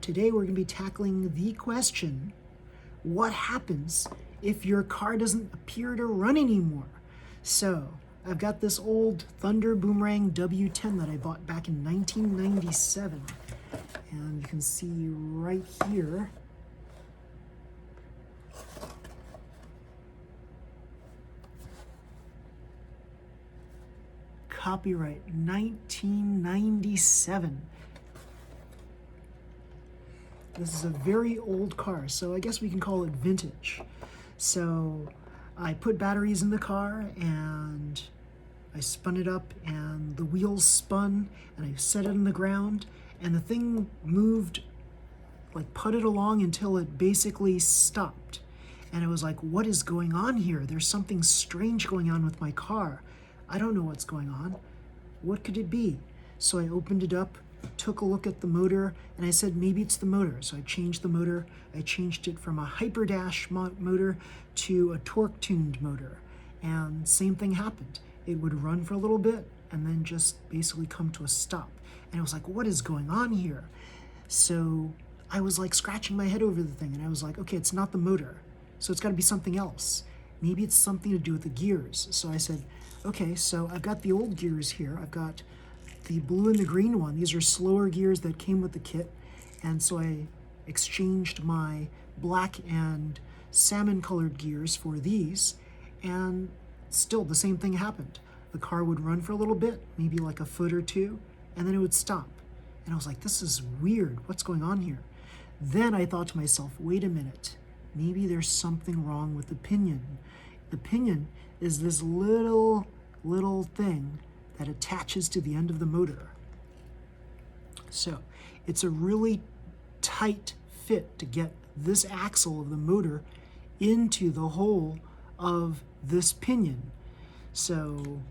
today we're going to be tackling the question, what happens if your car doesn't appear to run anymore? So I've got this old Thunder Boomerang W10 that I bought back in 1997. And you can see right here, copyright 1997. This is a very old car, so I guess we can call it vintage. So I put batteries in the car and I spun it up and the wheels spun and I set it on the ground and the thing moved, like putted along until it basically stopped. And I was like, what is going on here? There's something strange going on with my car. I don't know what's going on. What could it be? So I opened it up, took a look at the motor, and I said, maybe it's the motor. So I changed the motor. I changed it from a hyperdash motor to a torque-tuned motor. And same thing happened. It would run for a little bit and then just basically come to a stop. And I was like, what is going on here? So I was like scratching my head over the thing, and I was like, okay, it's not the motor. So it's got to be something else. Maybe it's something to do with the gears. So I said, okay, so I've got the old gears here. I've got the blue and the green one. These are slower gears that came with the kit. And so I exchanged my black and salmon colored gears for these, and still the same thing happened. The car would run for a little bit, maybe like a foot or two, and then it would stop. And I was like, this is weird. What's going on here? Then I thought to myself, wait a minute. Maybe there's something wrong with the pinion. The pinion is this little thing that attaches to the end of the motor. So it's a really tight fit to get this axle of the motor into the hole of this pinion. So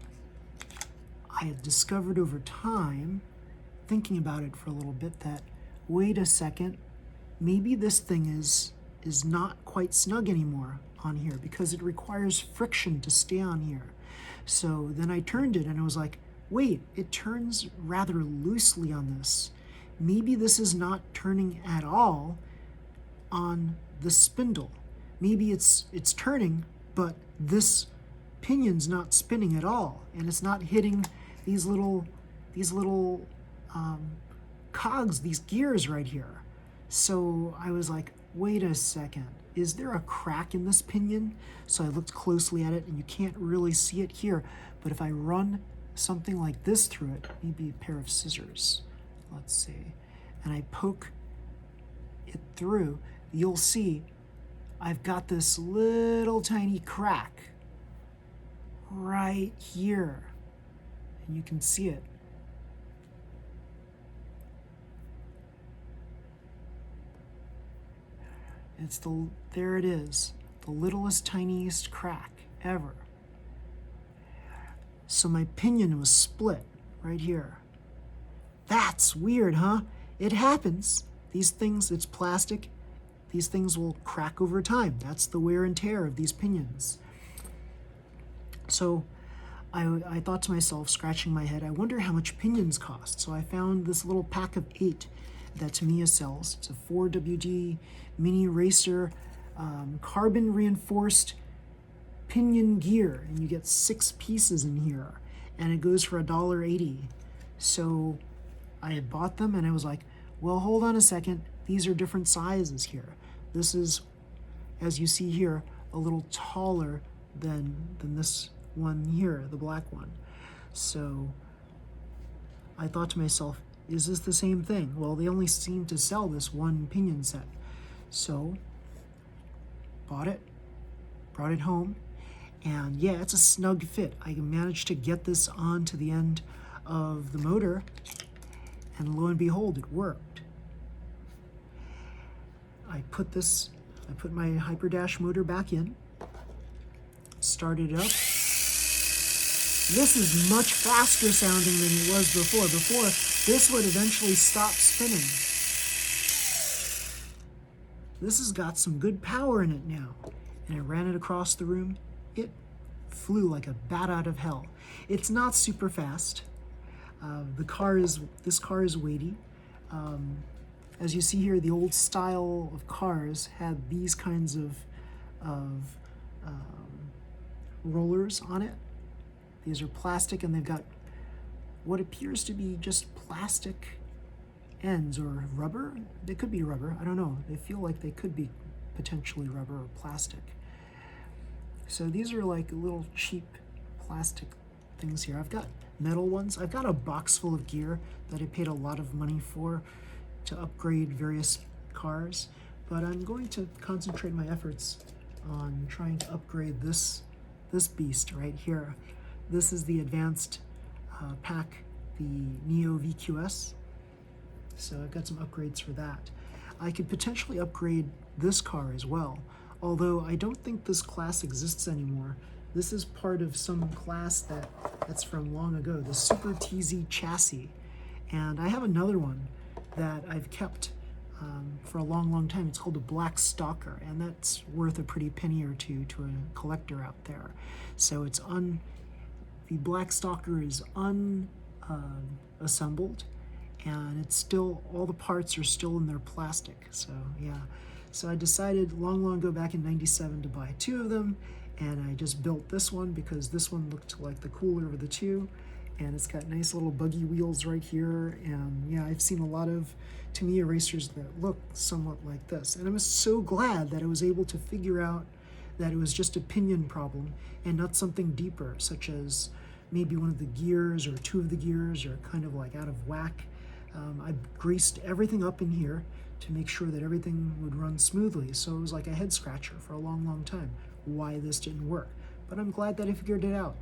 I had discovered over time, thinking about it for a little bit, that wait a second, maybe this thing is not quite snug anymore on here because it requires friction to stay on here. So then I turned it and I was like, wait, it turns rather loosely on this. Maybe this is not turning at all on the spindle. Maybe it's turning, but this pinion's not spinning at all, and it's not hitting these little cogs, these gears right here. So I was like, wait a second, is there a crack in this pinion? So I looked closely at it, and you can't really see it here, but if I run something like this through it, maybe a pair of scissors, let's see, and I poke it through, you'll see I've got this little tiny crack right here, and you can see it. There it is, the littlest, tiniest crack ever. So my pinion was split right here. That's weird, huh? It happens. These things, it's plastic. These things will crack over time. That's the wear and tear of these pinions. So I thought to myself, scratching my head, I wonder how much pinions cost. So I found this little pack of 8 that Tamiya sells. It's a 4WD mini racer carbon reinforced pinion gear, and you get 6 pieces in here, and it goes for $1.80. So I had bought them, and I was like, well, hold on a second. These are different sizes here. This is, as you see here, a little taller than this one here, the black one. So I thought to myself, is this the same thing? Well, they only seem to sell this one pinion set. So bought it, brought it home, and yeah, it's a snug fit. I managed to get this onto the end of the motor, and lo and behold, it worked. I put my hyperdash motor back in, started it up. This is much faster sounding than it was before. Before, this would eventually stop spinning. This has got some good power in it now. And I ran it across the room. It flew like a bat out of hell. It's not super fast. This car is weighty. As you see here, the old style of cars had these kinds of um, rollers on it. These are plastic, and they've got what appears to be just plastic ends, or rubber. They could be rubber, I don't know. They feel like they could be potentially rubber or plastic. So these are like little cheap plastic things here. I've got metal ones. I've got a box full of gear that I paid a lot of money for to upgrade various cars, but I'm going to concentrate my efforts on trying to upgrade this beast right here. This is the advanced pack, the Neo VQS. So I've got some upgrades for that. I could potentially upgrade this car as well, although I don't think this class exists anymore. This is part of some class that's from long ago, the Super TZ chassis. And I have another one that I've kept for a long time. It's called a Black Stalker, and that's worth a pretty penny or two to a collector out there. So it's the Black Stalker is unassembled, and it's still, all the parts are still in their plastic. So yeah, so I decided long ago back in '97 to buy two of them, and I just built this one because this one looked like the cooler of the two, and it's got nice little buggy wheels right here. And yeah, I've seen a lot of Tamiya racers that look somewhat like this, and I was so glad that I was able to figure out that it was just a pinion problem and not something deeper, such as maybe one of the gears or two of the gears are kind of like out of whack. I greased everything up in here to make sure that everything would run smoothly, so it was like a head scratcher for a long time why this didn't work. But I'm glad that I figured it out.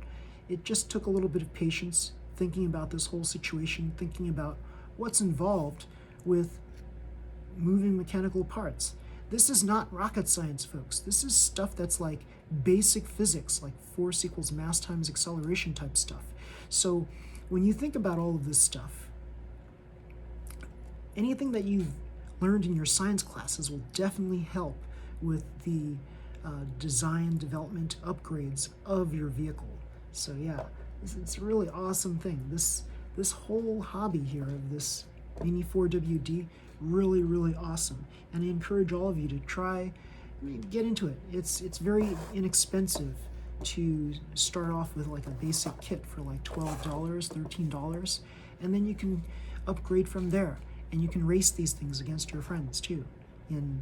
It just took a little bit of patience, thinking about this whole situation, thinking about what's involved with moving mechanical parts. This is not rocket science, folks. This is stuff that's like basic physics, like force equals mass times acceleration type stuff. So when you think about all of this stuff, anything that you've learned in your science classes will definitely help with the design, development, upgrades of your vehicle. So yeah, it's a really awesome thing. This whole hobby here of this Mini 4WD, really awesome. And I encourage all of you to try, get into it. It's very inexpensive to start off with like a basic kit for like $12, $13, and then you can upgrade from there. And you can race these things against your friends too in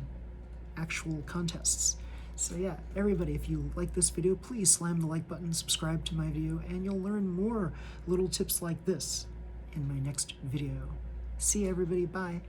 actual contests. So yeah, everybody, if you like this video, please slam the like button, subscribe to my video, and you'll learn more little tips like this in my next video. See you, everybody. Bye.